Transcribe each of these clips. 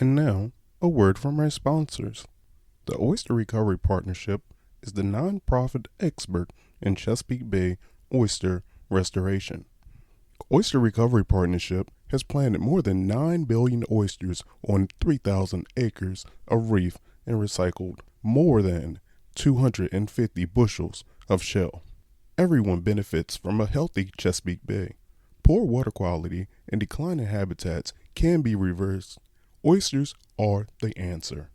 And now, a word from our sponsors. The Oyster Recovery Partnership is the nonprofit expert in Chesapeake Bay oyster restoration. Oyster Recovery Partnership has planted more than 9 billion oysters on 3,000 acres of reef and recycled more than 250 bushels of shell. Everyone benefits from a healthy Chesapeake Bay. Poor water quality and declining habitats can be reversed. Oysters are the answer.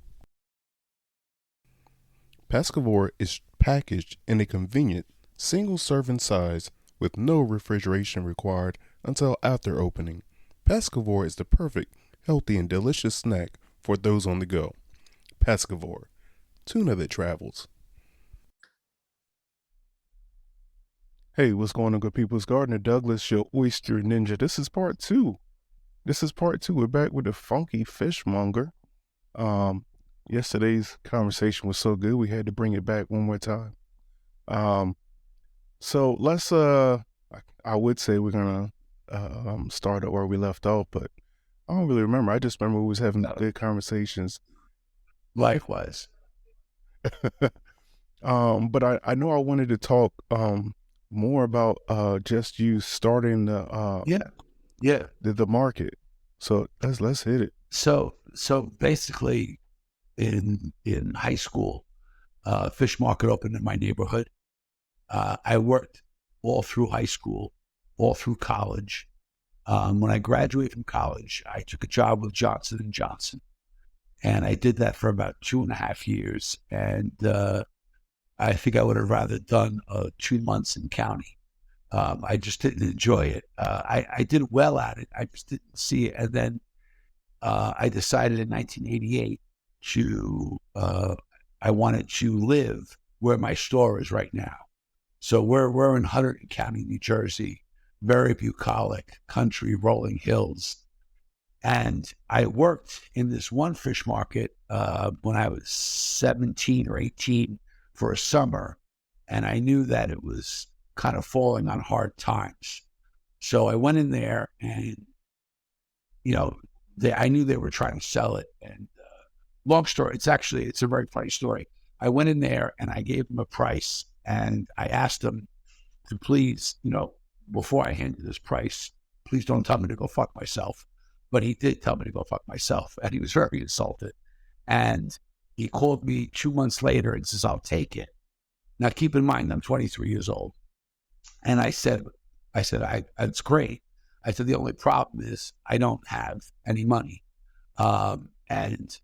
Pescavore is packaged in a convenient, single-serving size with no refrigeration required until after opening. Pescavore is the perfect, healthy, and delicious snack for those on the go. Pescavore, tuna that travels. Hey, what's going on, good people? It's Gardner Douglas, your oyster ninja. This is part two. We're back with the FunkyFishmonger. Yesterday's conversation was so good, we had to bring it back one more time. So let's, I would say we're gonna start at where we left off, but I don't really remember. I just remember we was having good conversations. Likewise. But I know I wanted to talk more about just you starting the the market. So let's hit it. So basically, in high school, fish market opened in my neighborhood. I worked all through high school, all through college. When I graduated from college, I took a job with Johnson & Johnson, and I did that for about 2.5 years. And I think I would have rather done 2 months in county. I just didn't enjoy it. I did well at it. I just didn't see it. And then I decided in 1988 I wanted to live where my store is right now. So we're in Hunterdon County, New Jersey, very bucolic country, rolling hills. And I worked in this one fish market when I was 17 or 18 for a summer. And I knew that it was kind of falling on hard times. So I went in there and, I knew they were trying to sell it. And long story, it's a very funny story. I went in there and I gave them a price, and I asked them to please, before I handed this price, please don't tell me to go fuck myself. But he did tell me to go fuck myself, and he was very insulted. And he called me 2 months later and says, I'll take it. Now, keep in mind, I'm 23 years old. And I said, it's great. I said, the only problem is I don't have any money. And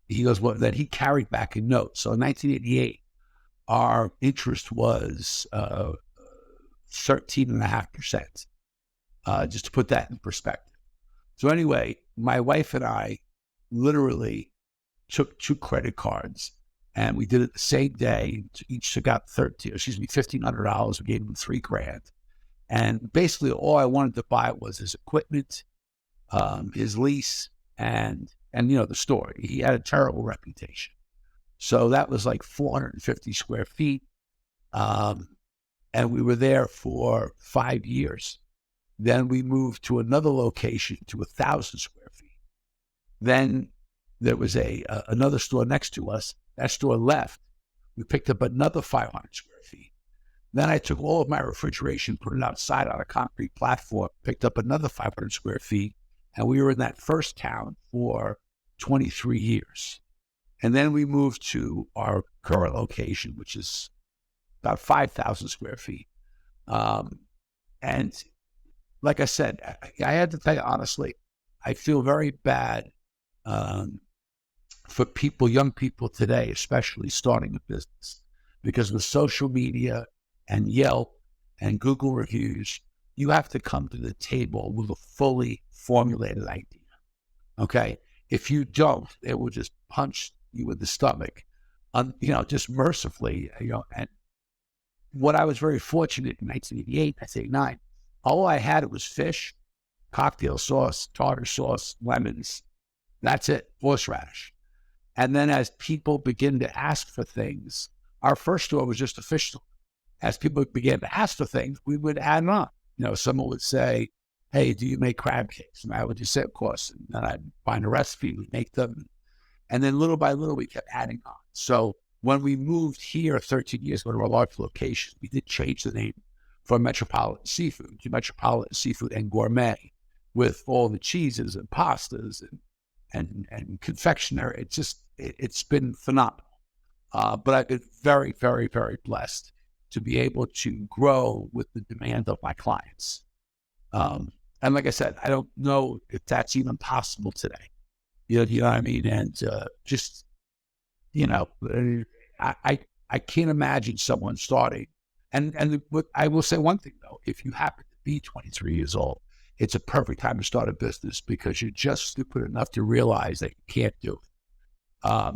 he goes, well, then he carried back a note. So in 1988, our interest was 13.5%, just to put that in perspective. So anyway, my wife and I literally took 2 credit cards, and we did it the same day. Each took out $1,500. We gave him $3,000. And basically all I wanted to buy was his equipment, his lease, and the store. He had a terrible reputation. So that was like 450 square feet. And we were there for 5 years. Then we moved to another location to 1,000 square feet. Then there was another store next to us. That store left. We picked up another 500 square feet. Then I took all of my refrigeration, put it outside on a concrete platform, picked up another 500 square feet, and we were in that first town for 23 years. And then we moved to our current location, which is about 5,000 square feet. And like I said, I had to tell you honestly, I feel very bad for young people today, especially starting a business, because with social media and Yelp and Google reviews, you have to come to the table with a fully formulated idea. Okay? If you don't, it will just punch you in the stomach, just mercifully, and what I was very fortunate in 1988, 1989, all I had was fish, cocktail sauce, tartar sauce, lemons. That's it, horseradish. And then as people begin to ask for things, our first store was just a fish store. As people began to ask for things, we would add on. Someone would say, hey, do you make crab cakes? And I would just say, of course. And then I'd find a recipe, we'd make them. And then little by little, we kept adding on. So when we moved here 13 years ago to our large location, we did change the name from Metropolitan Seafood to Metropolitan Seafood and Gourmet, with all the cheeses and pastas and confectionery. It's been phenomenal. But I've been very, very, very blessed to be able to grow with the demand of my clients. And like I said, I don't know if that's even possible today. You know what I mean? And I can't imagine someone starting. And I will say one thing, though. If you happen to be 23 years old, it's a perfect time to start a business because you're just stupid enough to realize that you can't do it.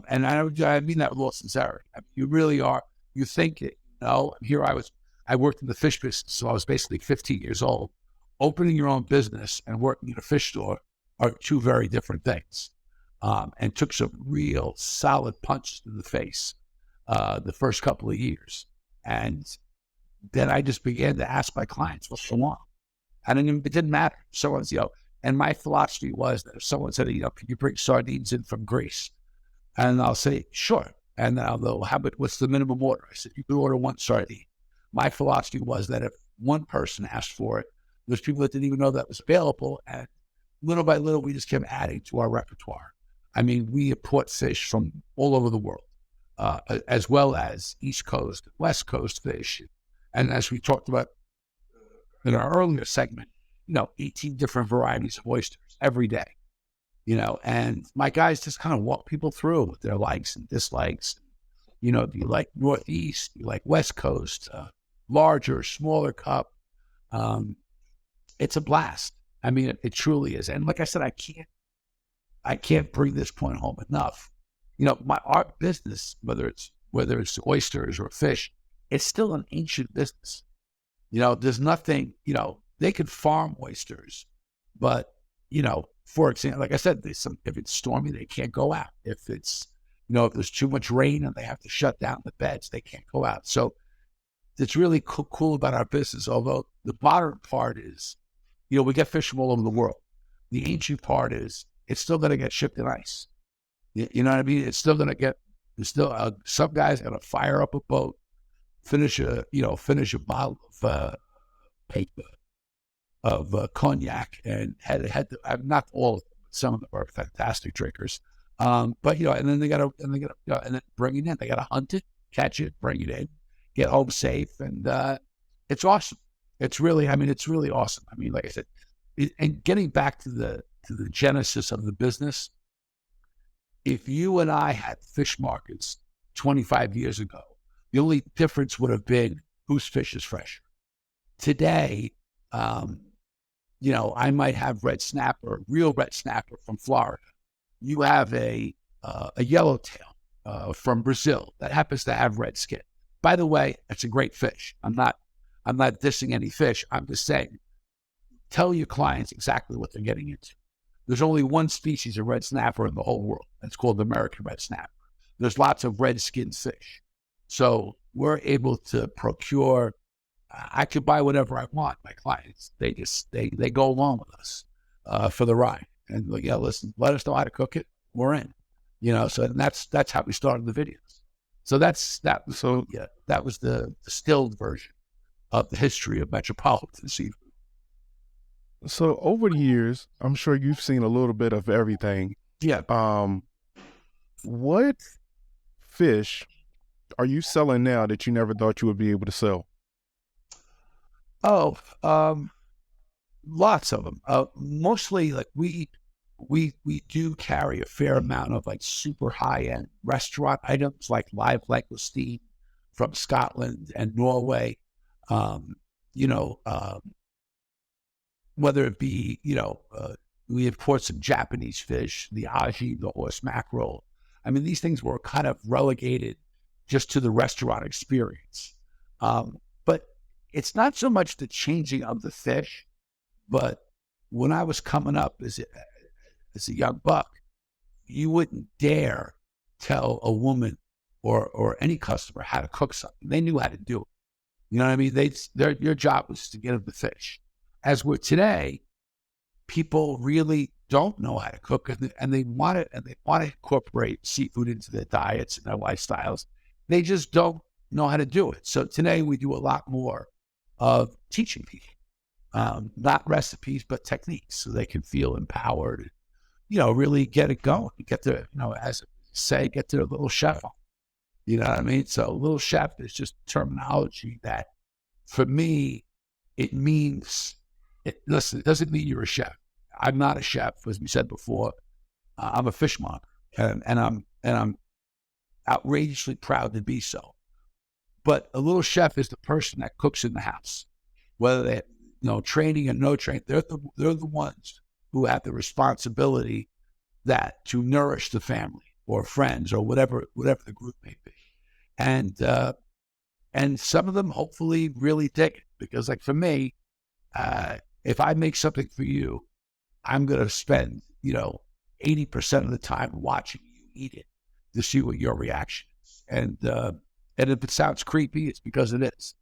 And I mean that with all sincerity. I mean, you really are. You think it. Here I worked in the fish business, so I was basically 15 years old. Opening your own business and working in a fish store are two very different things. And took some real solid punches to the face the first couple of years. And then I just began to ask my clients, what's so long? And it didn't matter. Someone's, and my philosophy was that if someone said, can you bring sardines in from Greece? And I'll say, sure. And then they'll, what's the minimum order? I said, you can order one sardine. My philosophy was that if one person asked for it, there's people that didn't even know that was available. And little by little, we just kept adding to our repertoire. I mean, we import fish from all over the world, as well as East Coast, West Coast fish. And as we talked about in our earlier segment, 18 different varieties of oysters every day, and my guys just kind of walk people through with their likes and dislikes. Do you like Northeast? Do you like West Coast? Larger, smaller cup? It's a blast. I mean, it truly is. And like I said, I can't bring this point home enough. Our business, whether it's oysters or fish, it's still an ancient business. There's nothing, they could farm oysters, but, for example, like I said, if it's stormy, they can't go out. If it's, if there's too much rain and they have to shut down the beds, they can't go out. So it's really cool about our business. Although the modern part is, we get fish from all over the world. The ancient part is it's still going to get shipped in ice. You know what I mean? It's still going to get, some guys going to fire up a boat, finish a bottle of cognac and had to, not all of them, some of them are fantastic drinkers. But and then they got to, and then bring it in. They got to hunt it, catch it, bring it in, get home safe, and it's awesome. It's really awesome. I mean, like I said, and getting back to the genesis of the business, if you and I had fish markets 25 years ago, the only difference would have been whose fish is fresher. Today, I might have real red snapper from Florida. You have a yellowtail from Brazil that happens to have red skin. By the way, it's a great fish. I'm not dissing any fish. I'm just saying, tell your clients exactly what they're getting into. There's only one species of red snapper in the whole world. It's called the American red snapper. There's lots of red-skinned fish. So we're able to procure, I could buy whatever I want. My clients, they go along with us for the ride. And listen, let us know how to cook it. We're in, so that's how we started the videos. So that was the distilled version of the history of Metropolitan Seafood. So over the years, I'm sure you've seen a little bit of everything. Yeah. What fish are you selling now that you never thought you would be able to sell? Oh, lots of them. Mostly like we do carry a fair amount of like super high end restaurant items like live langoustine from Scotland and Norway. Whether it be, we import some Japanese fish, the aji, the horse mackerel. I mean, these things were kind of relegated just to the restaurant experience. But it's not so much the changing of the fish, but when I was coming up as a young buck, you wouldn't dare tell a woman or any customer how to cook something. They knew how to do it. You know what I mean? Your job was to get them the fish. As we're today, people really don't know how to cook, and they want it, and they want to incorporate seafood into their diets and their lifestyles. They just don't know how to do it. So today we do a lot more of teaching people, not recipes, but techniques, so they can feel empowered, really get it going, get their, as say, get their little chef on. You know what I mean? So little chef is just terminology that, for me, it means, listen, it doesn't mean you're a chef. I'm not a chef, as we said before. I'm a fishmonger, and I'm outrageously proud to be so. But a little chef is the person that cooks in the house, whether they, training or no training. They're the ones who have the responsibility to nourish the family or friends or whatever the group may be, and some of them hopefully really dig it, because, like, for me, if I make something for you, I'm going to spend, 80% of the time watching you eat it to see what your reaction is. And if it sounds creepy, it's because it is.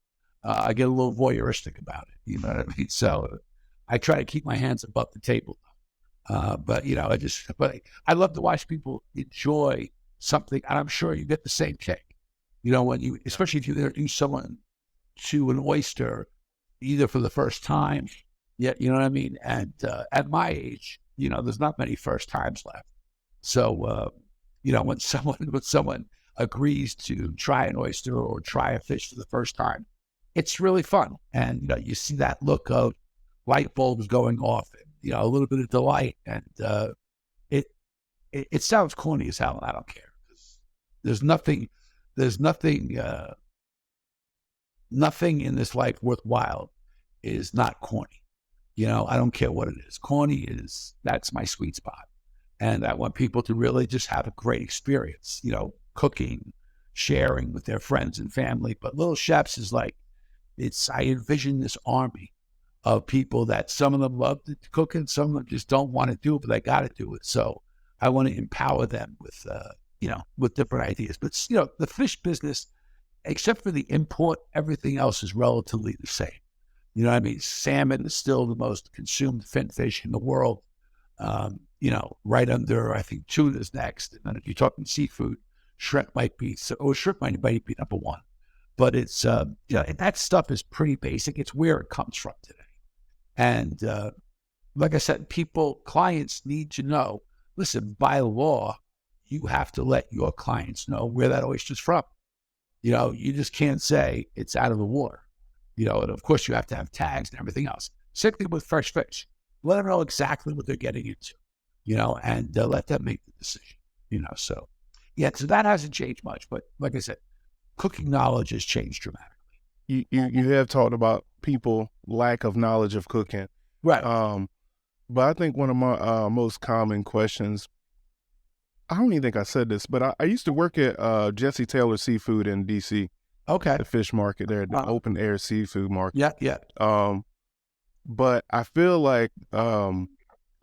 I get a little voyeuristic about it. You know what I mean? So I try to keep my hands above the table. But I love to watch people enjoy something, and I'm sure you get the same kick. Especially if you introduce someone to an oyster, either for the first time, you know what I mean? And at my age, there's not many first times left. So, when someone agrees to try an oyster or try a fish for the first time, it's really fun. And, you see that look of light bulbs going off, and, a little bit of delight. And it sounds corny as hell, and I don't care. There's nothing in this life worthwhile is not corny. I don't care what it is. Corny that's my sweet spot. And I want people to really just have a great experience, cooking, sharing with their friends and family. But Little Chefs is like, I envision this army of people that some of them love to cook and some of them just don't want to do it, but they got to do it. So I want to empower them with, with different ideas. But, the fish business, except for the import, everything else is relatively the same. You know what I mean? Salmon is still the most consumed fin fish in the world. Right under, I think, tuna's next. And then if you're talking seafood, shrimp might be number one. But it's, that stuff is pretty basic. It's where it comes from today. And like I said, clients need to know, listen, by law, you have to let your clients know where that oyster's from. You just can't say it's out of the water. And of course you have to have tags and everything else. Same thing with fresh fish. Let them know exactly what they're getting into, and let them make the decision, So, so that hasn't changed much. But like I said, cooking knowledge has changed dramatically. You have talked about people lack of knowledge of cooking. Right. But I think one of my most common questions, I don't even think I said this, but I used to work at Jesse Taylor Seafood in D.C. Okay. The fish market there, the open air seafood market. Yeah. But I feel like a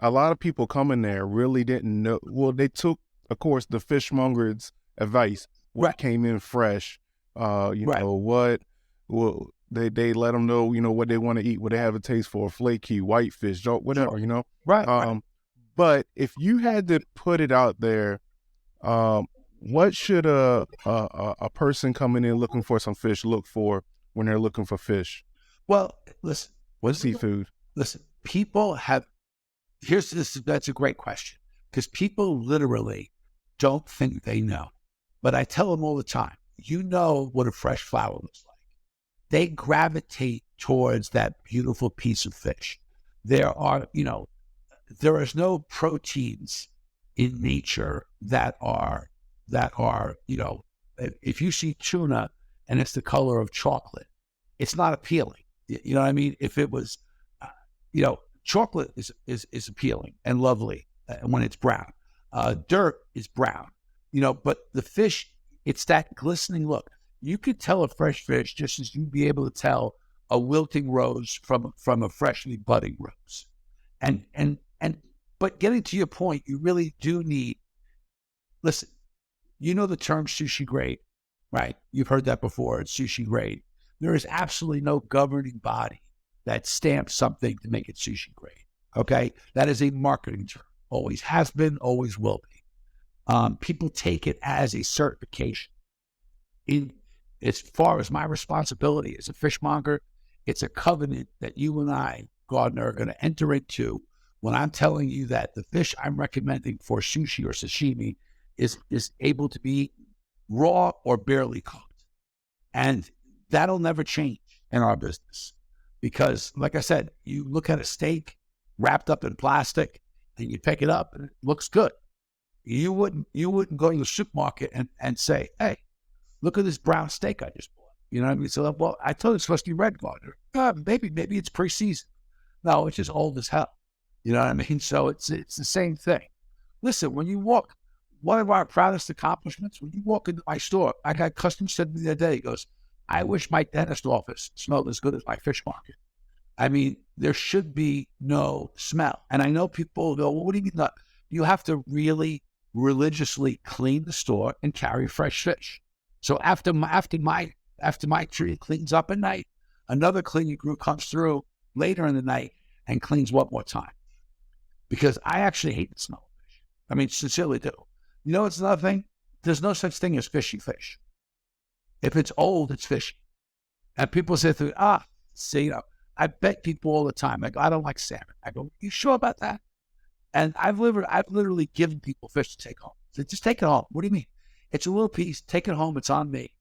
lot of people coming there really didn't know. Well, they took, of course, the FishMonger's advice. What came in fresh, what. Well, they let them know, what they want to eat, what they have a taste for, flaky, whitefish, whatever, Right. But if you had to put it out there, what should a person coming in looking for some fish look for when they're looking for fish? Well, listen. What seafood? Listen, people have, that's a great question, because people literally don't think they know. But I tell them all the time, what a fresh flower looks like. They gravitate towards that beautiful piece of fish. There is no proteins in nature that are, if you see tuna and it's the color of chocolate, it's not appealing. You know what I mean? If it was, chocolate is appealing and lovely when it's brown. Dirt is brown, but the fish, it's that glistening look. You could tell a fresh fish just as you'd be able to tell a wilting rose from a freshly budding rose. But getting to your point, you really do need, listen, the term sushi grade, right? You've heard that before. It's sushi grade. There is absolutely no governing body that stamps something to make it sushi grade. Okay, that is a marketing term. Always has been, always will be. People take it as a certification. As far as my responsibility as a fishmonger, it's a covenant that you and I, Gardner, are going to enter into when I'm telling you that the fish I'm recommending for sushi or sashimi is able to be raw or barely cooked. And that'll never change in our business. Because, like I said, you look at a steak wrapped up in plastic and you pick it up and it looks good. You wouldn't go to the supermarket and say, hey, look at this brown steak I just bought. You know what I mean? So, well, I told you it's supposed to be red, Gardner. Maybe it's pre-season. No, it's just old as hell. You know what I mean? So it's the same thing. Listen, when you walk, one of our proudest accomplishments, when you walk into my store, I got a customer said to me the other day, he goes, I wish my dentist office smelled as good as my fish market. I mean, there should be no smell. And I know people go, well, what do you mean not? You have to really religiously clean the store and carry fresh fish. So after my tree cleans up at night, another cleaning crew comes through later in the night and cleans one more time. Because I actually hate the smell of fish. I mean, sincerely do. You know what's another thing? There's no such thing as fishy fish. If it's old, it's fishy. And people say to me, see, I bet people all the time, like, I don't like salmon. I go, you sure about that? And I've literally given people fish to take home. So just take it home. What do you mean? It's a little piece. Take it home. It's on me.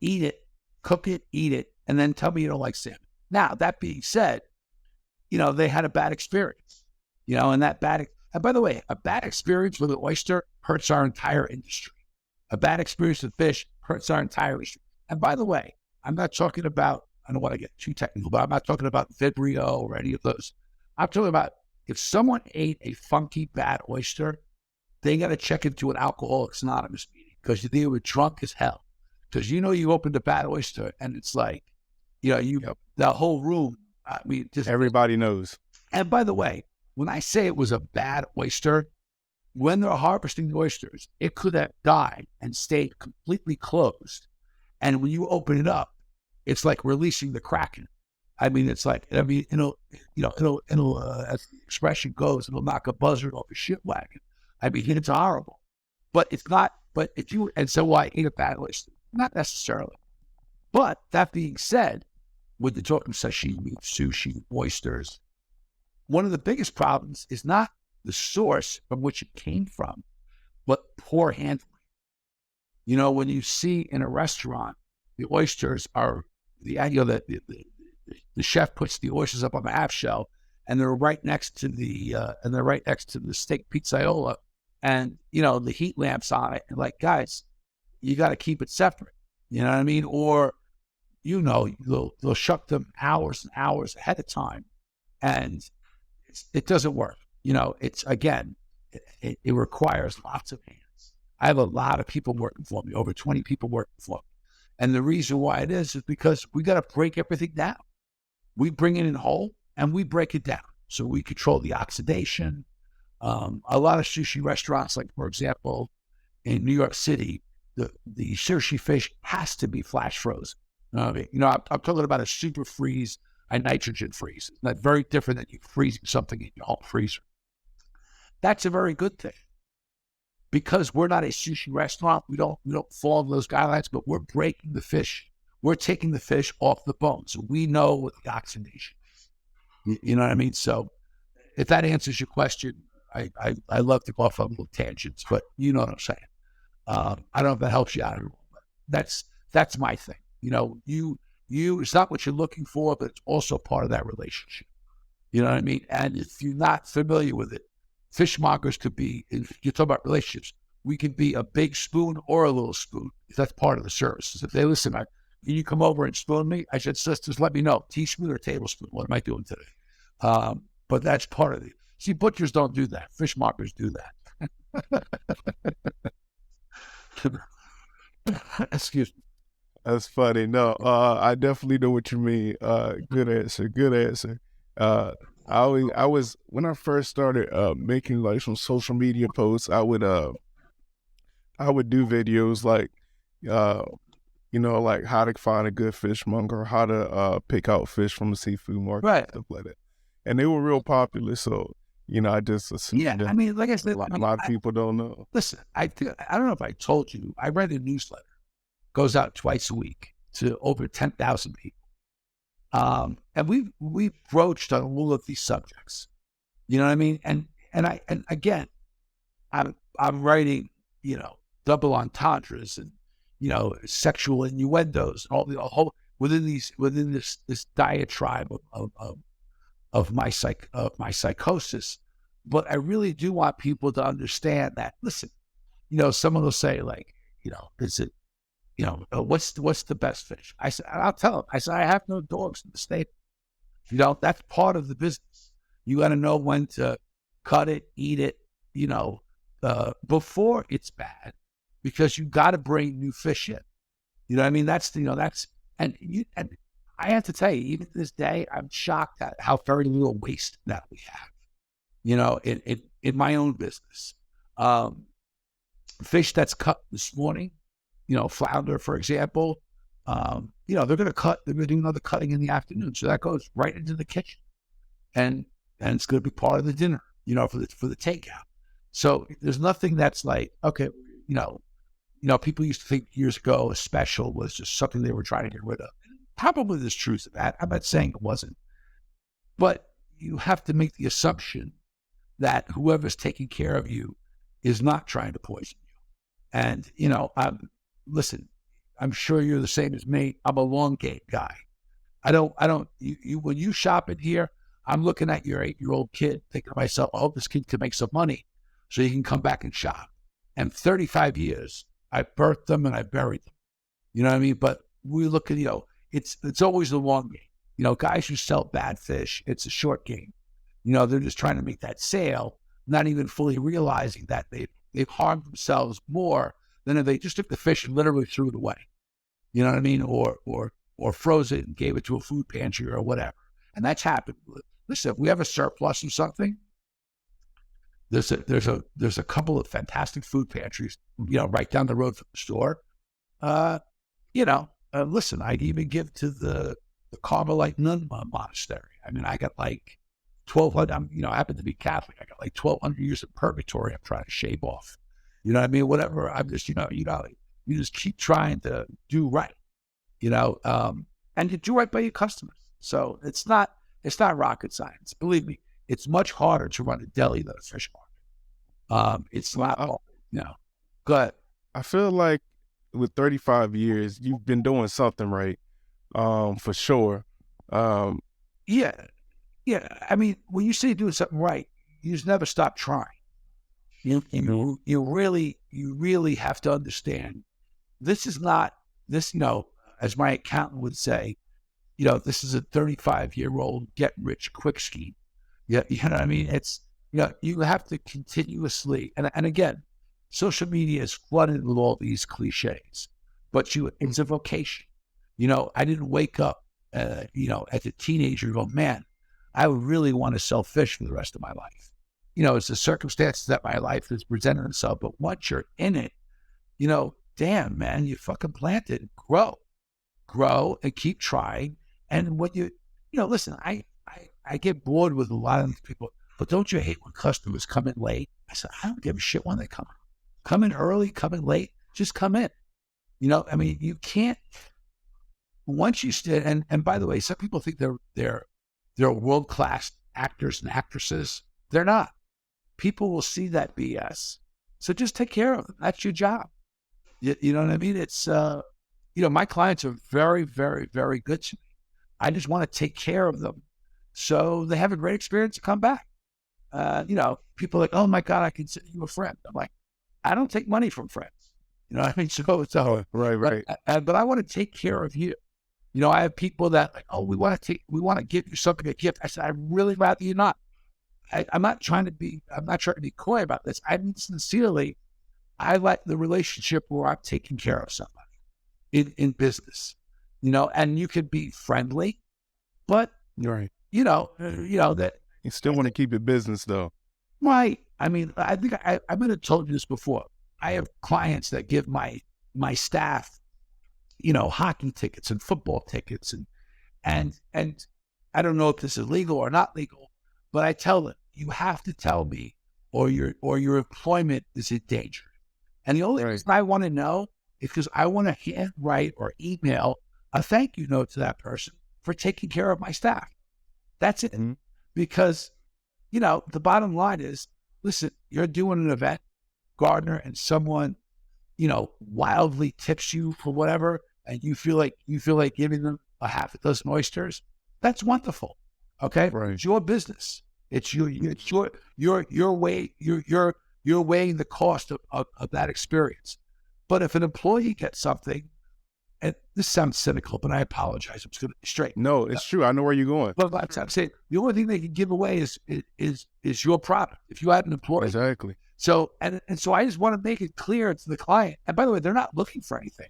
Eat it, cook it, eat it, and then tell me you don't like salmon. Now, that being said, they had a bad experience. And by the way, a bad experience with an oyster hurts our entire industry. A bad experience with fish hurts our entire industry. And by the way, I'm not talking about, I don't want to get too technical, but I'm not talking about Vibrio or any of those. I'm talking about if someone ate a funky bad oyster, they got to check into an Alcoholics Anonymous meeting because they were drunk as hell. Because you opened a bad oyster and it's like, the whole room. I mean, just everybody knows. And by the way, when I say it was a bad oyster, when they're harvesting the oysters, it could have died and stayed completely closed. And when you open it up, it's like releasing the Kraken. I mean, it's like, it'll, as the expression goes, it'll knock a buzzard off a shit wagon. I mean, it's horrible. But it's not, and so I ate a bad oyster? Not necessarily. But that being said, with the talking sashimi, sushi, oysters, one of the biggest problems is not the source from which it came from, but poor handling. When you see in a restaurant, the oysters are the chef puts the oysters up on the half shell, and they're right next to the steak pizzaiola, and the heat lamps on it, and like, guys, you got to keep it separate. You know what I mean? Or they'll shuck them hours and hours ahead of time, and it doesn't work. It's again, it requires lots of hands. I have a lot of people working for me, over 20 people working for me. And the reason why it is because we got to break everything down. We bring it in whole and we break it down. So we control the oxidation. A lot of sushi restaurants, like for example, in New York City, the sushi fish has to be flash frozen. I'm talking about a super freeze, a nitrogen freeze. It's not very different than you freezing something in your home freezer. That's a very good thing. Because we're not a sushi restaurant, we don't follow those guidelines, but we're breaking the fish. We're taking the fish off the bone. So we know what the oxidation is. You know what I mean? So if that answers your question, I love to go off on little tangents, but you know what I'm saying. I don't know if that helps you out at all, but that's my thing. It's not what you're looking for, but it's also part of that relationship. You know what I mean? And if you're not familiar with it, fishmongers could be, if you're talking about relationships, we could be a big spoon or a little spoon. That's part of the service. If they listen, can you come over and spoon me? I said, sisters, let me know. Teaspoon or tablespoon? What am I doing today? But that's part of it. See, butchers don't do that. Fishmongers do that. Excuse me. That's funny. No, I definitely know what you mean. Good answer. I was when I first started making like some social media posts, I would do videos like like how to find a good fishmonger, how to pick out fish from a seafood market, Right. stuff like that. and they were real popular. So, I just assumed Yeah, that I mean, like I a said, lot, a lot of people don't know. listen, I don't know if I told you, I read a newsletter, goes out twice a week to over 10,000 people. And we've broached on all of these subjects. You know what I mean? And again, I'm writing, double entendres and, sexual innuendos and all the whole within this diatribe of my psychosis. But I really do want people to understand that, listen, someone will say like, is it, what's the best fish? I said, I'll tell them. I said, I have no dogs in the stable. That's part of the business. You got to know when to cut it, eat it, before it's bad, because you got to bring new fish in. You know what I mean? And I have to tell you, even to this day, I'm shocked at how very little waste that we have, in my own business. Fish that's cut this morning, flounder, for example, they're going to do another cutting in the afternoon. So that goes right into the kitchen and it's going to be part of the dinner, for the takeout. So there's nothing that's like, okay, people used to think years ago a special was just something they were trying to get rid of. Probably there's truth to that. I'm not saying it wasn't, but you have to make the assumption that whoever's taking care of you is not trying to poison you. And, listen, I'm sure you're the same as me. I'm a long game guy. When you shop in here, I'm looking at your 8-year-old kid thinking to myself, I hope this kid can make some money so he can come back and shop. And 35 years, I birthed them and I buried them. You know what I mean? But we look at, it's always the long game. Guys who sell bad fish, it's a short game. They're just trying to make that sale, not even fully realizing that they've harmed themselves more than if they just took the fish and literally threw it away. You know what I mean? Or froze it and gave it to a food pantry or whatever. And that's happened. Listen, if we have a surplus of something, there's a couple of fantastic food pantries, right down the road from the store. Listen, I'd even give to the Carmelite Nun Monastery. I mean, I got like 1,200. I happen to be Catholic. I got like 1,200 years of purgatory I'm trying to shave off. You know what I mean? Whatever. I'm just, you just keep trying to do right. And you do right by your customers. So it's not rocket science. Believe me, it's much harder to run a deli than a fish market. It's not. Go ahead. I feel like with 35 years, you've been doing something right, for sure. Yeah. I mean, when you say doing something right, you just never stop trying. You really have to understand. This is not this. As my accountant would say, this is a 35-year-old get rich quick scheme. Yeah, you know what I mean? It's you have to continuously and again, social media is flooded with all these cliches, but it's a vocation. I didn't wake up, as a teenager and go, man, I would really want to sell fish for the rest of my life. It's the circumstances that my life has presented itself. But once you're in it, damn, man, you fucking plant it, grow and keep trying. And when listen, I get bored with a lot of these people, but don't you hate when customers come in late? I said, I don't give a shit when they come in. Come in early, come in late, just come in. I mean, you can't, once you stand, and by the way, some people think they're world-class actors and actresses. They're not. People will see that BS. So just take care of them. That's your job. You know what I mean? It's, my clients are very, very, very good to me. I just want to take care of them so they have a great experience to come back. People are like, oh my God, I consider you a friend. I'm like, I don't take money from friends. You know what I mean? So right. But I want to take care of you. I have people that like, oh, we want to give you something, a gift. I said, I'd really rather you not. I'm not trying to be coy about this. I mean, sincerely, I like the relationship where I'm taking care of somebody in business, and you could be friendly, but right. That You still want to keep it business though. Right. I mean, I think I might have told you this before. I have clients that give my staff, hockey tickets and football tickets and I don't know if this is legal or not legal, But I tell them, you have to tell me or your employment is in danger. And the only reason I want to know is because I want to handwrite or email a thank you note to that person for taking care of my staff. That's it. Mhm. Because, the bottom line is, listen, you're doing an event, Gardner, and someone, wildly tips you for whatever, and you feel like giving them a half a dozen oysters. That's wonderful. Okay. Right. It's your business. It's your way, you're weighing the cost of that experience. But if an employee gets something, and this sounds cynical, but I apologize. I'm just going to be straight. No, it's true. I know where you're going. But I'm saying the only thing they can give away is your product. If you had an employee, Exactly. So so I just want to make it clear to the client. And by the way, they're not looking for anything.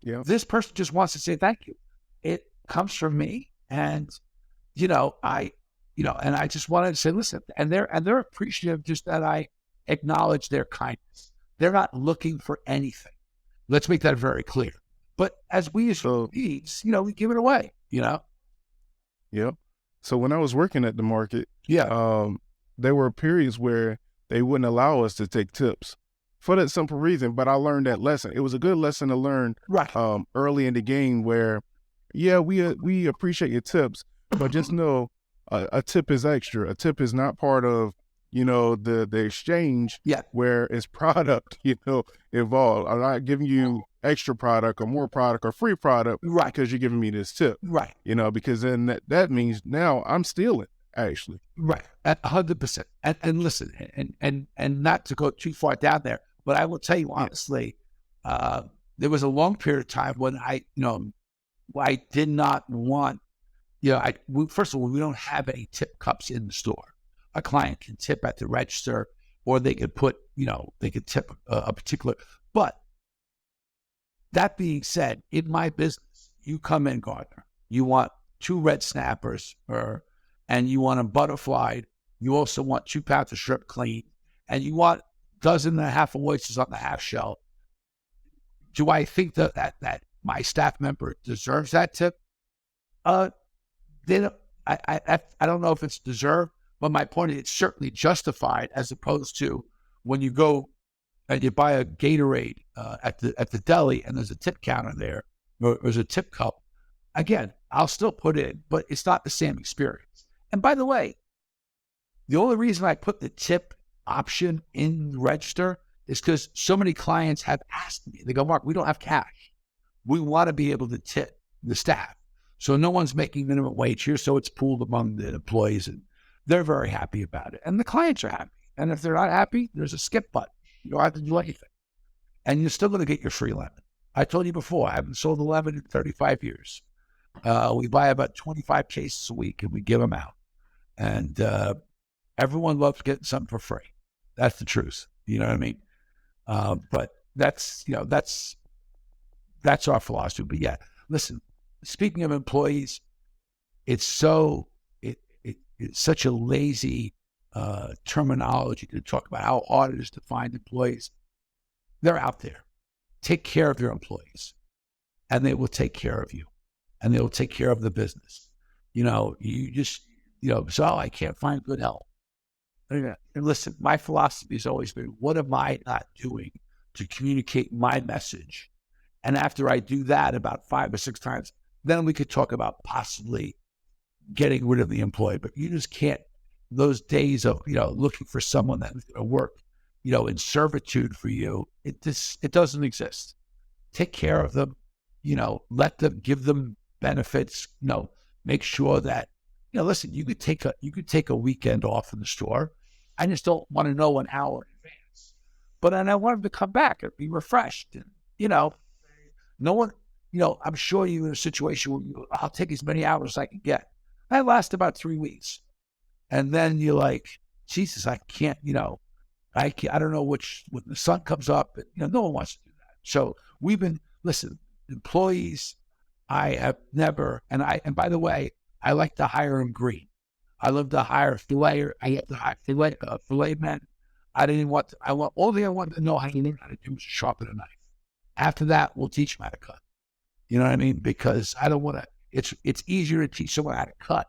Yeah. This person just wants to say thank you. It comes from me, and and I just wanted to say, listen, and they're appreciative just that I acknowledge their kindness. They're not looking for anything. Let's make that very clear. But as we as leads, we give it away. Yep. So when I was working at the market, Yeah. there were periods where they wouldn't allow us to take tips for that simple reason. But I learned that lesson. It was a good lesson to learn Right. Early in the game where, we appreciate your tips, but just know a tip is extra. A tip is not part of, the exchange Yeah. where it's product, involved. I'm not giving you extra product or more product or free product Right. because you're giving me this tip. Right. Because then that means now I'm stealing, actually. Right. 100%. And listen, and not to go too far down there, but I will tell you honestly, there was a long period of time when I did not want, first of all, we don't have any tip cups in the store. A client can tip at the register, or they could put, they could tip a particular, but that being said, in my business, you come in, Gardner, you want 2 red snappers, and you want them butterflied. You also want 2 pounds of shrimp clean, and you want 1.5 of oysters on the half shell. Do I think that my staff member deserves that tip? I don't know if it's deserved, but my point is it's certainly justified, as opposed to when you go and you buy a Gatorade at the deli and there's a tip counter there, or there's a tip cup. Again, I'll still put in, but it's not the same experience. And by the way, the only reason I put the tip option in the register is because so many clients have asked me. They go, Mark, we don't have cash. We want to be able to tip the staff. So no one's making minimum wage here, so it's pooled among the employees, and they're very happy about it. And the clients are happy. And if they're not happy, there's a skip button. You don't have to do anything. And you're still going to get your free lemon. I told you before, I haven't sold a lemon in 35 years. We buy about 25 cases a week, and we give them out. And everyone loves getting something for free. That's the truth. You know what I mean? But that's our philosophy. But yeah, listen, speaking of employees, it's such a lazy terminology to talk about how hard it is to find employees. They're out there. Take care of your employees, and they will take care of you, and they will take care of the business. You just, so I can't find good help. And listen, my philosophy has always been, what am I not doing to communicate my message? And after I do that about 5 or 6 times, then we could talk about possibly getting rid of the employee. But you just can't, those days of, looking for someone that's going to work, in servitude for you, it doesn't exist. Take care of them, let them, give them benefits, make sure that, listen, you could take a weekend off in the store. I just don't want to know an hour in advance. But then I want them to come back and be refreshed. And, no one, I'm sure you're in a situation where I'll take as many hours as I can get. I last about 3 weeks. And then you're like, Jesus, I can't, I don't know when the sun comes up. And, no one wants to do that. So listen, employees, I have never, and by the way, I like to hire them green. I love to hire filet. I have to hire filet men. All I want to know how to learn how to do is sharpen a knife. After that, we'll teach them how to cut. You know what I mean? Because I don't want to, it's easier to teach someone how to cut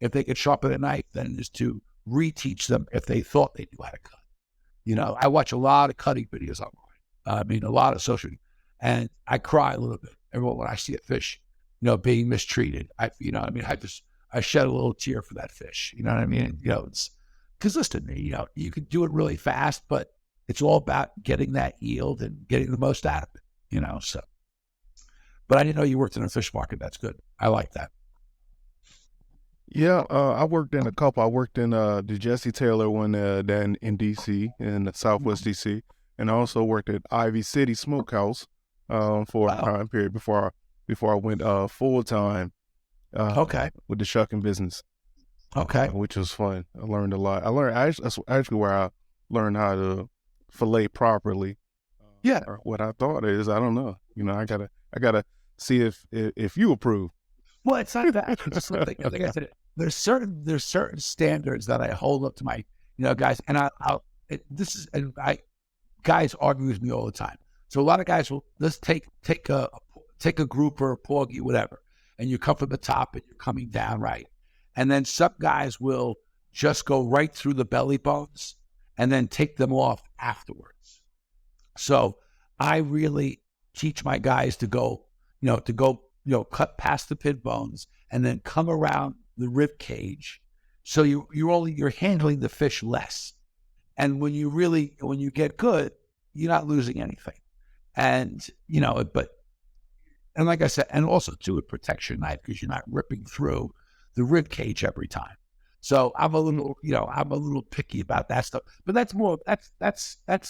if they could sharpen a knife than it is to reteach them if they thought they knew how to cut. You know, I watch a lot of cutting videos online. I mean, a lot of social, and I cry a little bit when I see a fish, you know, being mistreated. You know, I mean, I shed a little tear for that fish. You know what I mean? You know, it's because listen, you know, you can do it really fast, but it's all about getting that yield and getting the most out of it. You know, so. But I didn't know you worked in a fish market. That's good. I like that. Yeah, I worked in a couple. I worked in the Jesse Taylor one down in DC, in the Southwest DC, and I also worked at Ivy City Smokehouse for a time period before I went full time Okay. with the shucking business. Okay. Which was fun. I learned a lot. That's actually where I learned how to fillet properly. Yeah. Or what I thought is, I don't know. You know, I gotta see if you approve. Well, it's not that. It's just like I said, there's certain standards that I hold up to my, you know, guys, and guys argue with me all the time. So a lot of guys will, let's take a grouper, a porgy, whatever, and you come from the top and you're coming down, right? And then some guys will just go right through the belly bones and then take them off afterwards. So I really teach my guys to go, cut past the pin bones and then come around the rib cage. So you're handling the fish less. And when you get good, you're not losing anything. And, you know, and like I said, and also too, it protects your knife because you're not ripping through the rib cage every time. So I'm a little picky about that stuff, but that's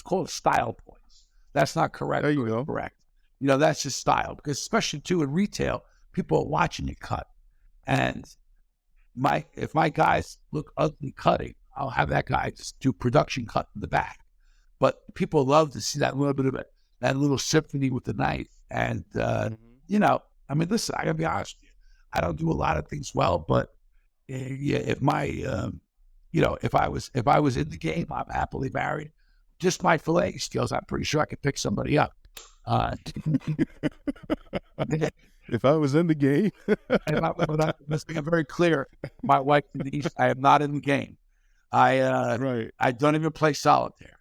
called style points. That's not correct. There you go. Correct. You know, that's just style, because especially too in retail, people are watching you cut. And if my guys look ugly cutting, I'll have that guy just do production cut in the back. But people love to see that little bit of it, that little symphony with the knife. And, you know, I mean, listen, I gotta be honest with you. I don't do a lot of things well, but if I was in the game, I'm happily married. Just my filleting skills, I'm pretty sure I could pick somebody up. If I was in the game, let's be very clear. My wife Denise, I am not in the game. right. I don't even play solitaire.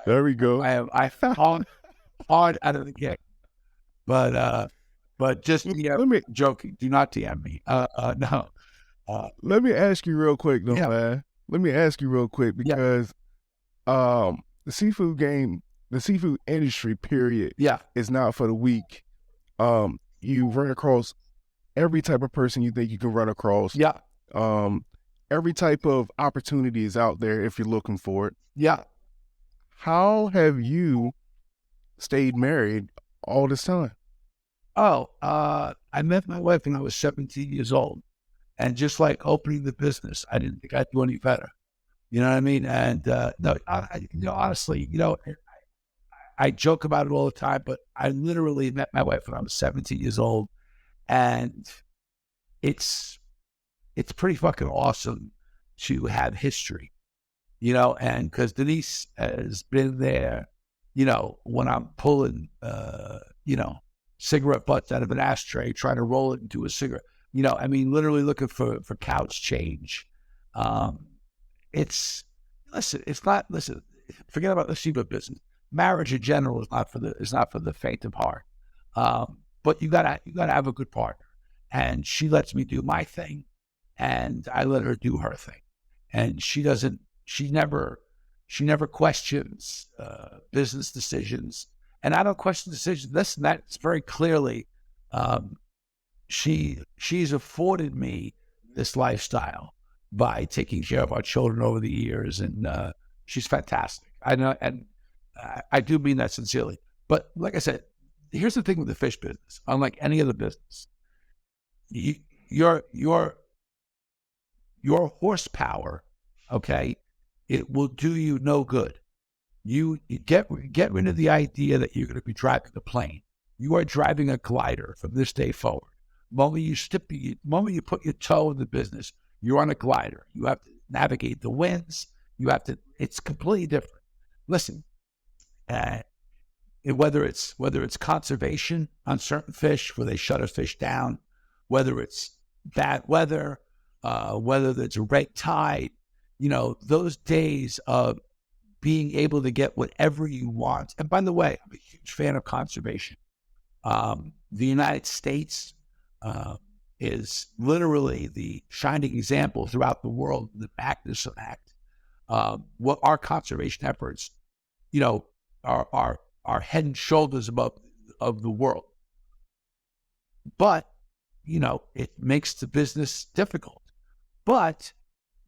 There we go. I found hard out of the game. But just joking. Do not DM me. No. Let me ask you real quick, though, man. Let me ask you real quick, because the seafood game, the seafood industry, period, is not for the weak. You run across every type of person you think you can run across. Yeah. Every type of opportunity is out there if you're looking for it. Yeah. How have you stayed married all this time? Oh, I met my wife when I was 17 years old. And just like opening the business, I didn't think I'd do any better. You know what I mean? And honestly, I joke about it all the time, but I literally met my wife when I was 17 years old. And it's pretty fucking awesome to have history, you know, and because Denise has been there, you know, when I'm pulling, cigarette butts out of an ashtray, trying to roll it into a cigarette, you know, I mean, literally looking for couch change. Forget about the seafood business. Marriage in general is not for the faint of heart. But you gotta have a good partner. And she lets me do my thing, and I let her do her thing. And she never questions business decisions. And I don't question decisions. Listen, that's very clearly, she's afforded me this lifestyle by taking care of our children over the years, and she's fantastic. I know, and I do mean that sincerely. But like I said, here's the thing with the fish business. Unlike any other business, your horsepower, okay, it will do you no good. You get rid of the idea that you're going to be driving a plane. You are driving a glider from this day forward. The moment you put your toe in the business, you're on a glider. You have to navigate the winds. It's completely different. Listen, whether it's conservation on certain fish where they shut a fish down, whether it's bad weather, whether it's a red tide, those days of being able to get whatever you want. And by the way, I'm a huge fan of conservation. The United States is literally the shining example throughout the world, the Magnuson Act. What our conservation efforts, are head and shoulders above of the world. But, it makes the business difficult. But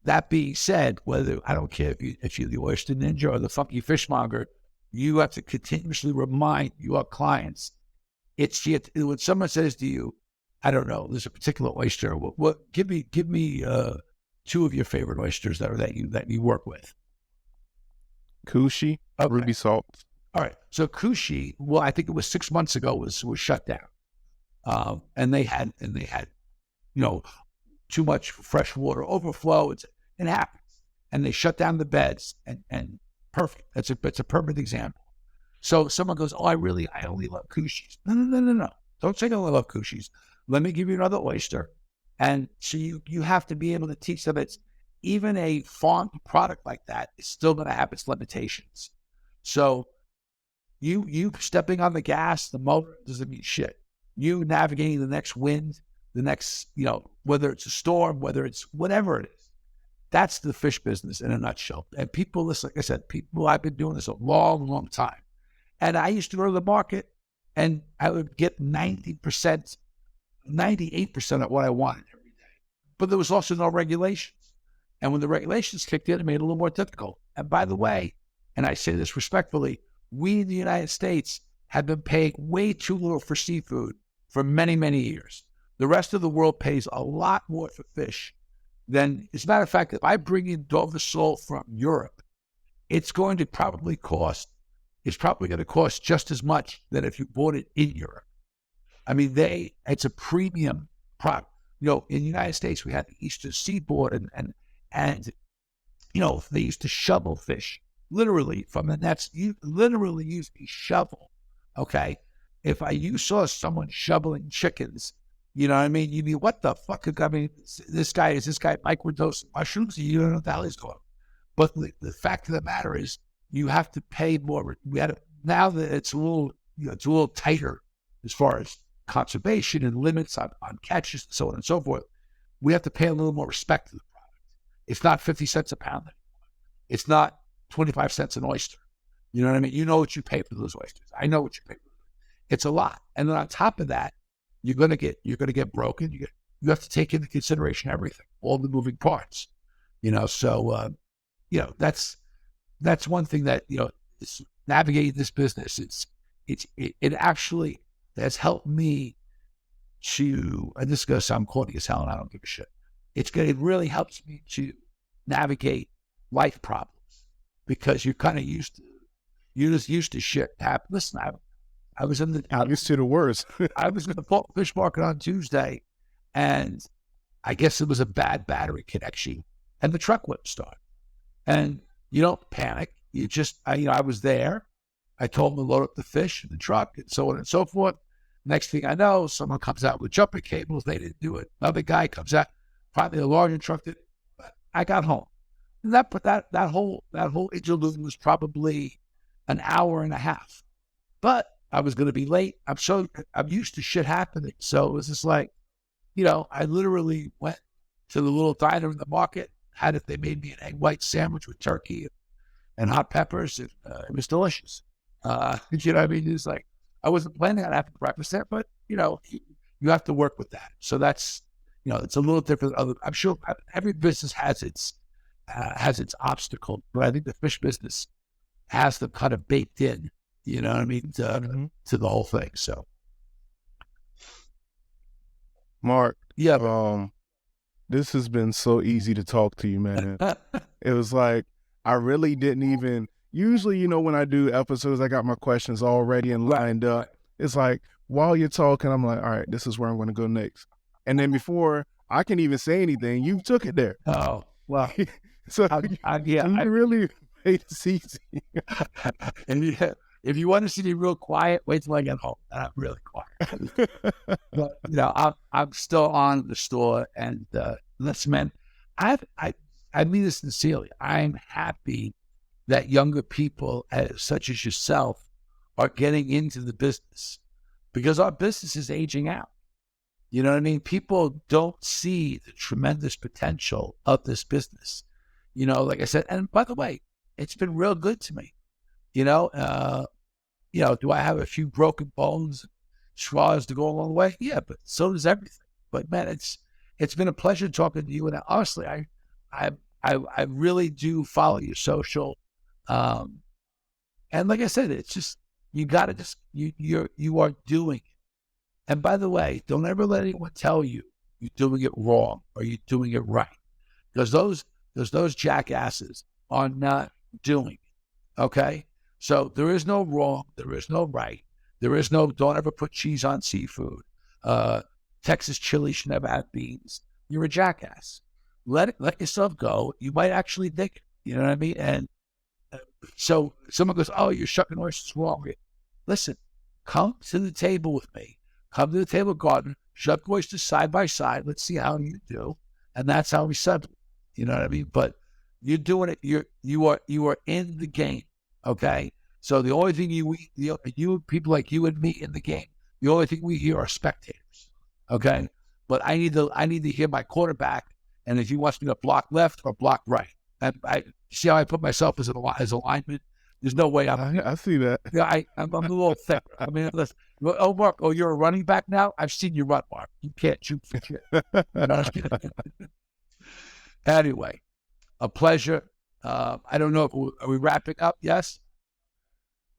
that being said, I don't care if you're the oyster ninja or the funky fishmonger, you have to continuously remind your clients. When someone says to you, I don't know, there's a particular oyster. Give me two of your favorite oysters that you work with. Kushi, okay. Ruby salt. All right. So Kushi, I think it was 6 months ago, was shut down, and they had too much fresh water overflow. It happens, and they shut down the beds. And perfect. It's a perfect example. So someone goes, I only love Kushis. No. Don't say I only love Kushis. Let me give you another oyster. And so you have to be able to teach them it's even a farm product like that is still going to have its limitations. So you stepping on the gas, the motor doesn't mean shit. You navigating the next wind, the next, whether it's a storm, whether it's whatever it is. That's the fish business in a nutshell. And people, like I said, I've been doing this a long, long time. And I used to go to the market and I would get 90%, 98% of what I wanted every day. But there was also no regulations. And when the regulations kicked in, it made it a little more difficult. And by the way, and I say this respectfully, we in the United States have been paying way too little for seafood for many, many years. The rest of the world pays a lot more for fish than, as a matter of fact, if I bring in Dover sole from Europe, it's going to probably cost just as much than if you bought it in Europe. I mean, it's a premium product. In the United States, we had the Eastern Seaboard and they used to shovel fish, literally from the nets. You literally used a shovel, okay? If you saw someone shoveling chickens, you know what I mean? You'd be, what the fuck? I mean, is this guy microdosing mushrooms? You don't know what the hell he's doing. But the fact of the matter is, you have to pay more. Now that it's a little tighter as far as conservation and limits on catches and so on and so forth. We have to pay a little more respect to the product. It's not 50 cents a pound anymore. It's not 25 cents an oyster. You know what I mean? You know what you pay for those oysters. I know what you pay for them. It's a lot. And then on top of that, you're gonna get broken. You have to take into consideration everything, all the moving parts. So that's one thing that navigating this business. It actually has helped me to, and this is gonna sound corny as hell, and I don't give a shit. It really helps me to navigate life problems because you're kind of used to shit happen. Listen, I was used to the worst. I was in the fish market on Tuesday, and I guess it was a bad battery connection, and the truck wouldn't start. And you don't panic. You just, I was there. I told them to load up the fish in the truck and so on and so forth. Next thing I know, someone comes out with jumper cables. They didn't do it. Another guy comes out, probably a larger truck did it. I got home. And that whole interlude was probably an hour and a half. But I was going to be late. I'm used to shit happening. So it was just like, I literally went to the little diner in the market, they made me an egg white sandwich with turkey and hot peppers. And, it was delicious. You know what I mean? It's like, I wasn't planning on having breakfast there, but you have to work with that. So that's, it's a little different. I'm sure every business has its obstacle, but I think the fish business has them kind of baked in, you know what I mean, to the whole thing. So, Mark, yeah, this has been so easy to talk to you, man. It was like I really didn't even. Usually, when I do episodes, I got my questions already and lined up. It's like, while you're talking, I'm like, all right, this is where I'm going to go next. And then before I can even say anything, you took it there. Oh, wow. So you really made it easy. And If you want to see me real quiet, wait till I get home. And I'm really quiet. But I'm still on the store, and listen, man, I mean this sincerely. I'm happy that younger people, such as yourself, are getting into the business, because our business is aging out. You know what I mean? People don't see the tremendous potential of this business. Like I said, and by the way, it's been real good to me. Do I have a few broken bones, scars to go along the way? Yeah, but so does everything. But man, it's been a pleasure talking to you. And honestly, I really do follow your social. And like I said, it's just, you got to just, you are doing it. And by the way, don't ever let anyone tell you you're doing it wrong or you're doing it right, because those jackasses are not doing it. Okay. So there is no wrong. There is no right. There is no, don't ever put cheese on seafood. Texas chili should never have beans. You're a jackass. Let yourself go. You might actually dig it. You know what I mean? And so someone goes, oh, you're shucking oysters wrong. Listen, come to the table with me. Come to the table garden, shuck oysters side by side. Let's see how you do. And that's how we settle. You know what I mean? But you're doing it. You are in the game. Okay. So the only thing you people like you and me in the game, the only thing we hear are spectators. Okay. But I need to hear my quarterback, and if he wants me to block left or block right. And I see how I put myself as a lineman. There's no way I see that. Yeah, I'm a little thick. I mean, listen. Oh, Mark, you're a running back now? I've seen you run, Mark. You can't shoot for shit. Anyway, a pleasure. I don't know, are we wrapping up? Yes?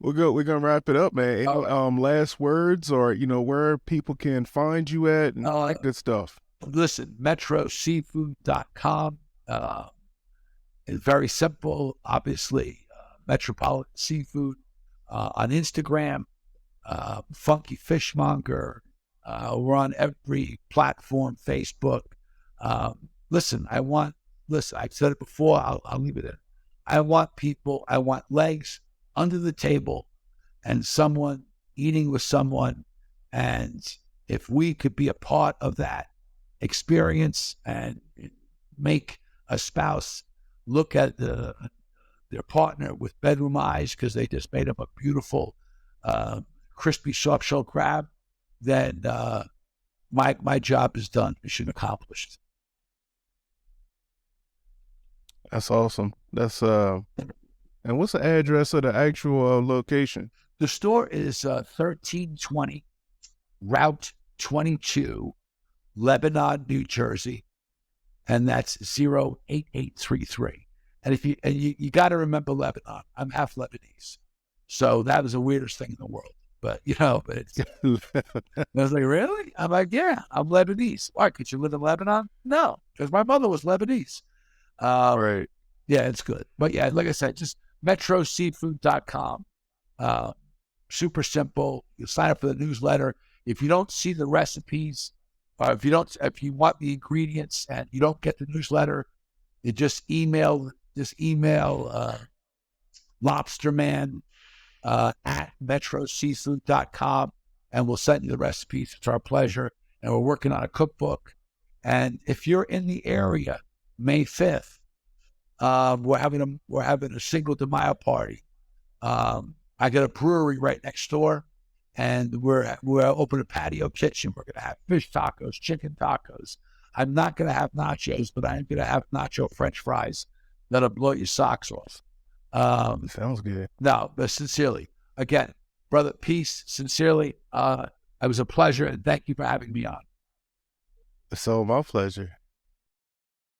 We're gonna wrap it up, man. Last words, or where people can find you at, and all that good stuff. Listen, metroseafood.com. It's very simple, obviously. Metropolitan Seafood on Instagram, FunkyFishmonger. We're on every platform, Facebook. Listen, I've said it before, I'll leave it in. I want legs under the table and someone eating with someone. And if we could be a part of that experience and make a spouse look at their partner with bedroom eyes because they just made them a beautiful, crispy soft-shell crab, then my job is done. Mission accomplished. That's awesome. That's and what's the address of the actual location? The store is 1320 Route 22, Lebanon, New Jersey, and that's 08833. And if you got to remember Lebanon. I'm half Lebanese, so that was the weirdest thing in the world. But it's. I was like, really? I'm like, yeah, I'm Lebanese. Why? Could you live in Lebanon? No, because my mother was Lebanese. Right. Yeah, it's good. But yeah, like I said, just metroseafood.com. Super simple. You sign up for the newsletter. If you don't see the recipes, or if you want the ingredients and you don't get the newsletter, you just email lobsterman at metroseafood.com, and we'll send you the recipes. It's our pleasure. And we're working on a cookbook. And if you're in the area, May 5th, we're having a Cinco de Mayo party. I got a brewery right next door, and we're opening a patio kitchen. We're gonna have fish tacos, chicken tacos. I'm not gonna have nachos, but I'm gonna have nacho French fries that'll blow your socks off. Sounds good. No, but sincerely, again, brother, peace. Sincerely, it was a pleasure, and thank you for having me on. So my pleasure.